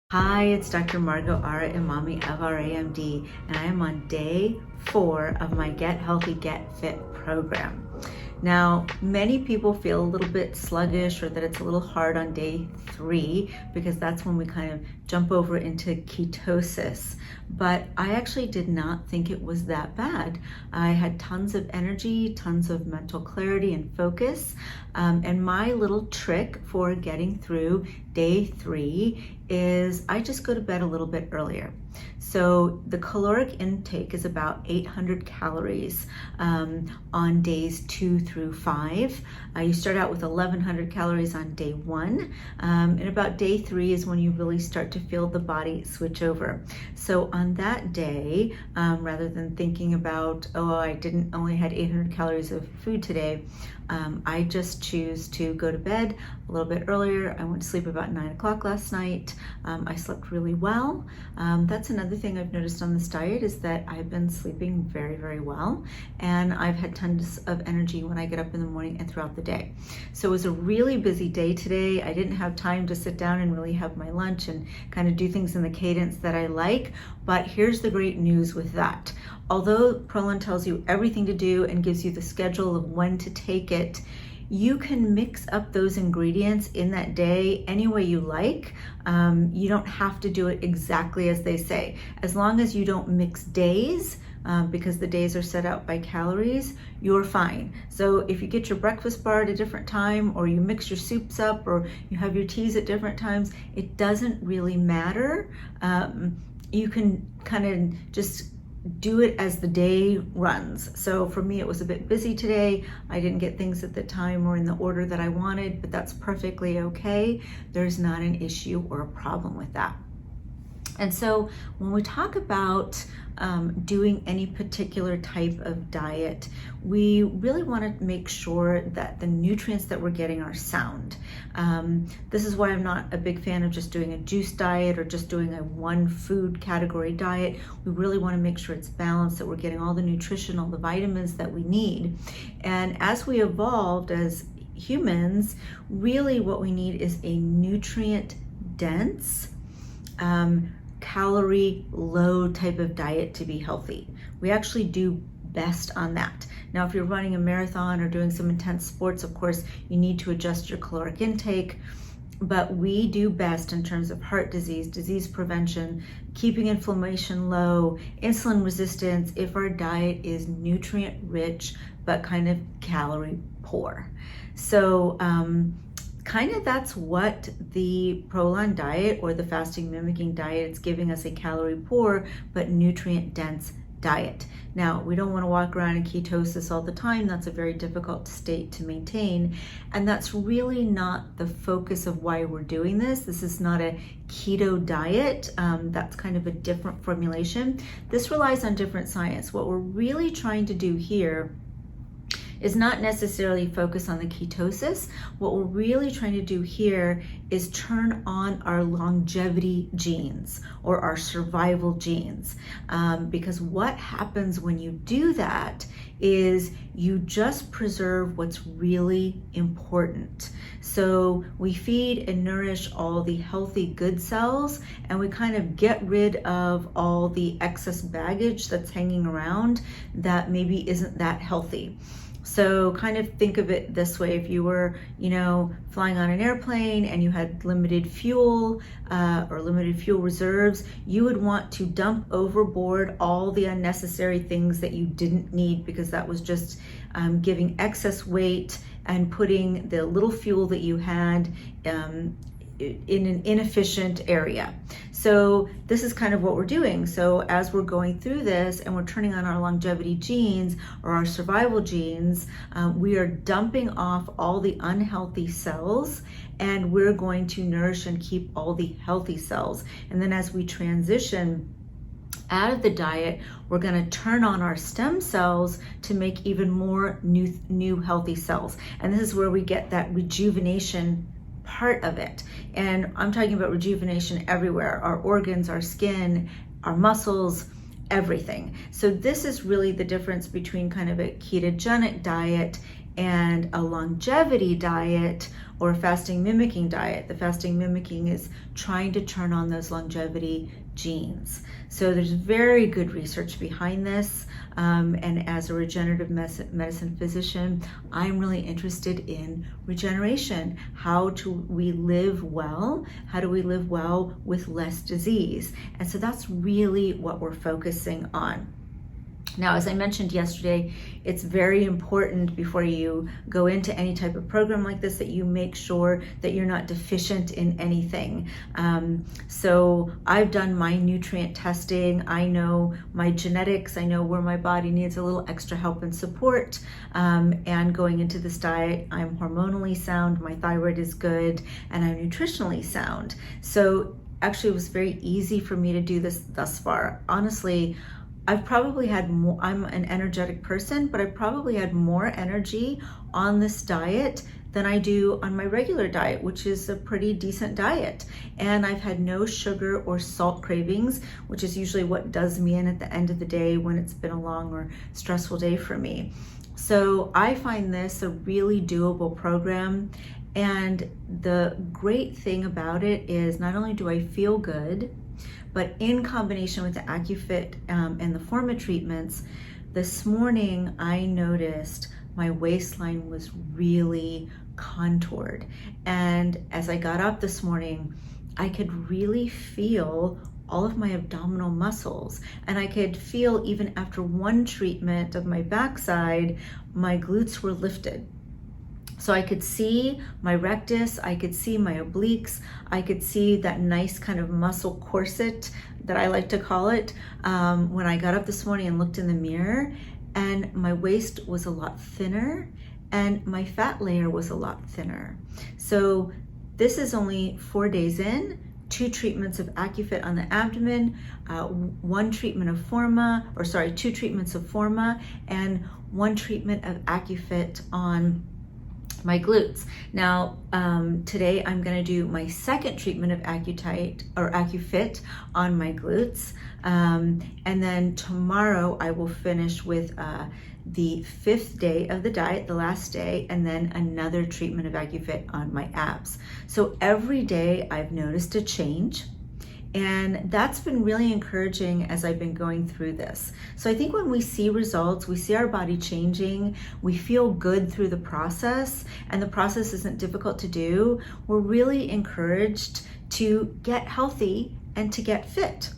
Hi, it's Dr. Margo Emami of our AMD, and I am on day 4 of my Get Healthy, Get Fit program. Now, many people feel a little bit sluggish or that it's a little hard on day 3 because that's when we kind of jump over into ketosis. But I actually did not think it was that bad. I had tons of energy, tons of mental clarity and focus. And my little trick for getting through day 3 is I just go to bed a little bit earlier. So the caloric intake is about 800 calories on days 2 through 5. You start out with 1100 calories on day 1, and about day 3 is when you really start to feel the body switch over. So on that day, rather than thinking about, oh, I only had 800 calories of food today, I just choose to go to bed a little bit earlier. I went to sleep about 9 o'clock last night. I slept really well. That's another thing I've noticed on this diet is that I've been sleeping very, very well, and I've had tons of energy when I get up in the morning and throughout the day. So it was a really busy day today. I didn't have time to sit down and really have my lunch and kind of do things in the cadence that I like, but here's the great news with that. Although Prolon tells you everything to do and gives you the schedule of when to take it, you can mix up those ingredients in that day any way you like. You don't have to do it exactly as they say. As long as you don't mix days, because the days are set out by calories, you're fine. So if you get your breakfast bar at a different time, or you mix your soups up, or you have your teas at different times, it doesn't really matter. You can kind of just do it as the day runs. So for me, it was a bit busy today. I didn't get things at the time or in the order that I wanted, but that's perfectly okay. There's not an issue or a problem with that. And so when we talk about doing any particular type of diet, we really want to make sure that the nutrients that we're getting are sound. This is why I'm not a big fan of just doing a juice diet or just doing a one food category diet. We really want to make sure it's balanced, that we're getting all the nutrition, all the vitamins that we need. And as we evolved as humans, really what we need is a nutrient dense, calorie low type of diet to be healthy. We actually do best on that. Now, if you're running a marathon or doing some intense sports, of course, you need to adjust your caloric intake, but we do best in terms of heart disease, disease prevention, keeping inflammation low, insulin resistance, if our diet is nutrient rich, but kind of calorie poor. So, kind of that's what the Prolon diet or the fasting mimicking diet, it's giving us a calorie poor but nutrient dense diet. Now, we don't want to walk around in ketosis all the time. That's a very difficult state to maintain, and that's really not the focus of why we're doing this. This is not a keto diet. That's kind of a different formulation. This relies on different science. What we're really trying to do here is not necessarily focus on the ketosis. What we're really trying to do here is turn on our longevity genes or our survival genes. Because what happens when you do that is you just preserve what's really important. So we feed and nourish all the healthy good cells, and we kind of get rid of all the excess baggage that's hanging around that maybe isn't that healthy. So kind of think of it this way. If you were, flying on an airplane and you had limited fuel or limited fuel reserves, you would want to dump overboard all the unnecessary things that you didn't need, because that was just giving excess weight and putting the little fuel that you had in an inefficient area. So this is kind of what we're doing. So as we're going through this and we're turning on our longevity genes or our survival genes, we are dumping off all the unhealthy cells, and we're going to nourish and keep all the healthy cells. And then as we transition out of the diet, we're going to turn on our stem cells to make even more new healthy cells. And this is where we get that rejuvenation part of it. And I'm talking about rejuvenation everywhere, our organs, our skin, our muscles, everything. So this is really the difference between kind of a ketogenic diet and a longevity diet or fasting mimicking diet. The fasting mimicking is trying to turn on those longevity genes. So there's very good research behind this. And as a regenerative medicine physician, I'm really interested in regeneration. How do we live well? How do we live well with less disease? And so that's really what we're focusing on. Now, as I mentioned yesterday, it's very important before you go into any type of program like this that you make sure that you're not deficient in anything. So I've done my nutrient testing. I know my genetics. I know where my body needs a little extra help and support. And going into this diet, I'm hormonally sound, my thyroid is good, and I'm nutritionally sound. So actually, it was very easy for me to do this thus far. Honestly, I've probably had more, I'm an energetic person, but I probably had more energy on this diet than I do on my regular diet, which is a pretty decent diet. And I've had no sugar or salt cravings, which is usually what does me in at the end of the day when it's been a long or stressful day for me. So I find this a really doable program. And the great thing about it is not only do I feel good, but in combination with the AccuFit and the Forma treatments, this morning I noticed my waistline was really contoured. And as I got up this morning, I could really feel all of my abdominal muscles. And I could feel even after one treatment of my backside, my glutes were lifted. So I could see my rectus, I could see my obliques, I could see that nice kind of muscle corset that I like to call it when I got up this morning and looked in the mirror, and my waist was a lot thinner and my fat layer was a lot thinner. So this is only 4 days in, 2 treatments of AccuFit on the abdomen, 2 treatments of Forma, and 1 treatment of AccuFit on my glutes. Now, today I'm going to do my second treatment of AccuFit on my glutes. And then tomorrow I will finish with the 5th day of the diet, the last day, and then another treatment of AccuFit on my abs. So every day I've noticed a change. And that's been really encouraging as I've been going through this. So I think when we see results, we see our body changing, we feel good through the process, and the process isn't difficult to do, we're really encouraged to get healthy and to get fit.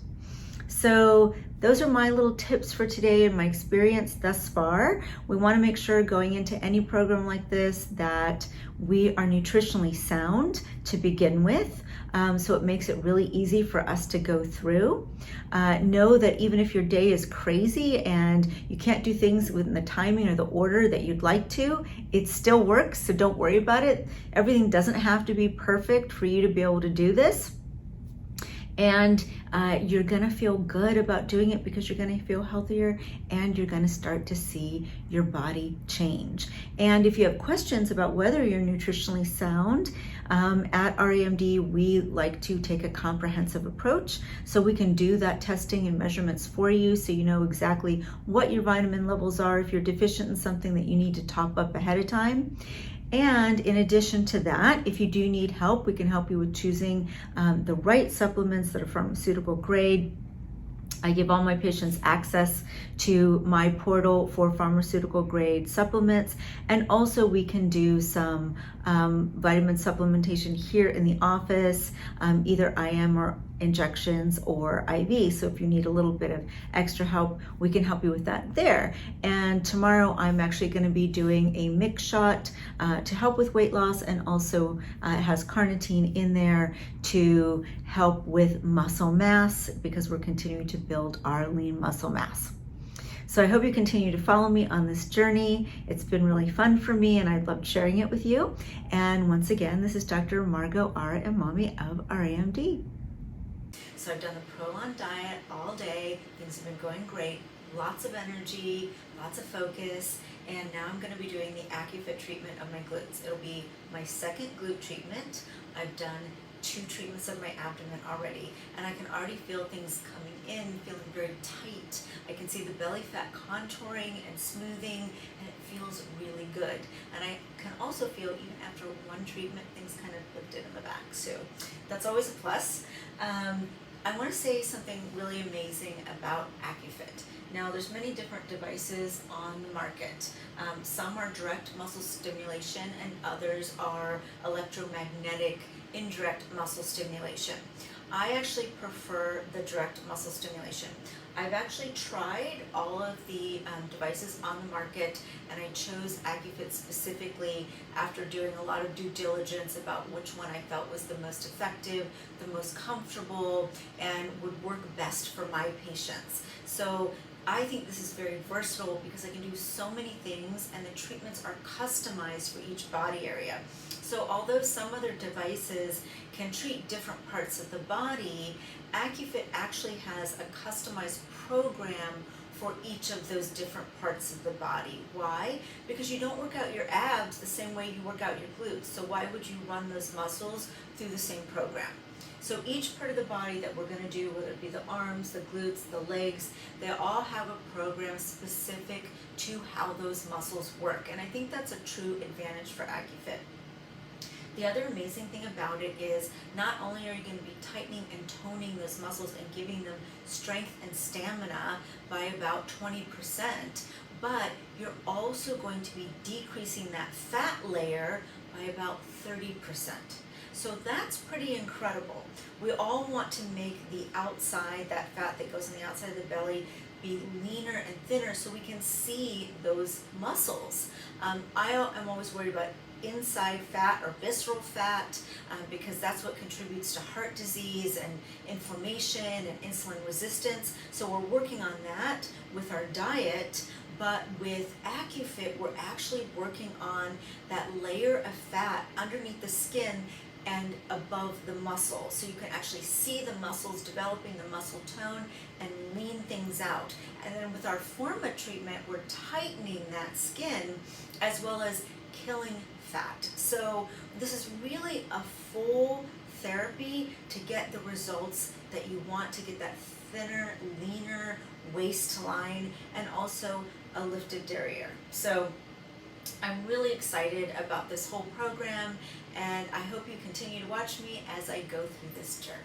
So those are my little tips for today and my experience thus far. We want to make sure going into any program like this that we are nutritionally sound to begin with. So it makes it really easy for us to go through. Know that even if your day is crazy and you can't do things within the timing or the order that you'd like to, it still works, so don't worry about it. Everything doesn't have to be perfect for you to be able to do this. And you're gonna feel good about doing it because you're gonna feel healthier and you're gonna start to see your body change. And if you have questions about whether you're nutritionally sound, at RAMD, we like to take a comprehensive approach so we can do that testing and measurements for you so you know exactly what your vitamin levels are if you're deficient in something that you need to top up ahead of time. And in addition to that, if you do need help, we can help you with choosing the right supplements that are pharmaceutical grade. I give all my patients access to my portal for pharmaceutical grade supplements, and also we can do some vitamin supplementation here in the office, either IM or injections or IV. So if you need a little bit of extra help, we can help you with that there. And tomorrow I'm actually going to be doing a mix shot to help with weight loss, and also it has carnitine in there to help with muscle mass because we're continuing to build our lean muscle mass. So I hope you continue to follow me on this journey. It's been really fun for me and I've loved sharing it with you. And once again, this is Dr. Margo Emami of RAMD. So I've done the Prolon diet all day. Things have been going great. Lots of energy, lots of focus, and now I'm going to be doing the AccuFit treatment of my glutes. It'll be my second glute treatment. I've done 2 treatments of my abdomen already, and I can already feel things coming in, feeling very tight. I can see the belly fat contouring and smoothing, and it feels really good. And I can also feel even after one treatment, things kind of lifted in the back. So that's always a plus. I want to say something really amazing about AccuFit. Now, there's many different devices on the market. Some are direct muscle stimulation and others are electromagnetic indirect muscle stimulation. I actually prefer the direct muscle stimulation. I've actually tried all of the devices on the market, and I chose AccuFit specifically after doing a lot of due diligence about which one I felt was the most effective, the most comfortable, and would work best for my patients. So I think this is very versatile because I can do so many things, and the treatments are customized for each body area. So although some other devices can treat different parts of the body, AccuFit actually has a customized program for each of those different parts of the body. Why? Because you don't work out your abs the same way you work out your glutes. So why would you run those muscles through the same program? So each part of the body that we're going to do, whether it be the arms, the glutes, the legs, they all have a program specific to how those muscles work. And I think that's a true advantage for AccuFit. The other amazing thing about it is not only are you going to be tightening and toning those muscles and giving them strength and stamina by about 20%, but you're also going to be decreasing that fat layer by about 30%. So that's pretty incredible. We all want to make the outside, that fat that goes on the outside of the belly, be leaner and thinner so we can see those muscles. I am always worried about inside fat or visceral fat because that's what contributes to heart disease and inflammation and insulin resistance. So we're working on that with our diet, but with AccuFit we're actually working on that layer of fat underneath the skin and above the muscle, so you can actually see the muscles developing, the muscle tone, and lean things out. And then with our Forma treatment, we're tightening that skin as well as killing fat. So this is really a full therapy to get the results that you want, to get that thinner, leaner waistline and also a lifted derriere. So I'm really excited about this whole program, and I hope you continue to watch me as I go through this journey.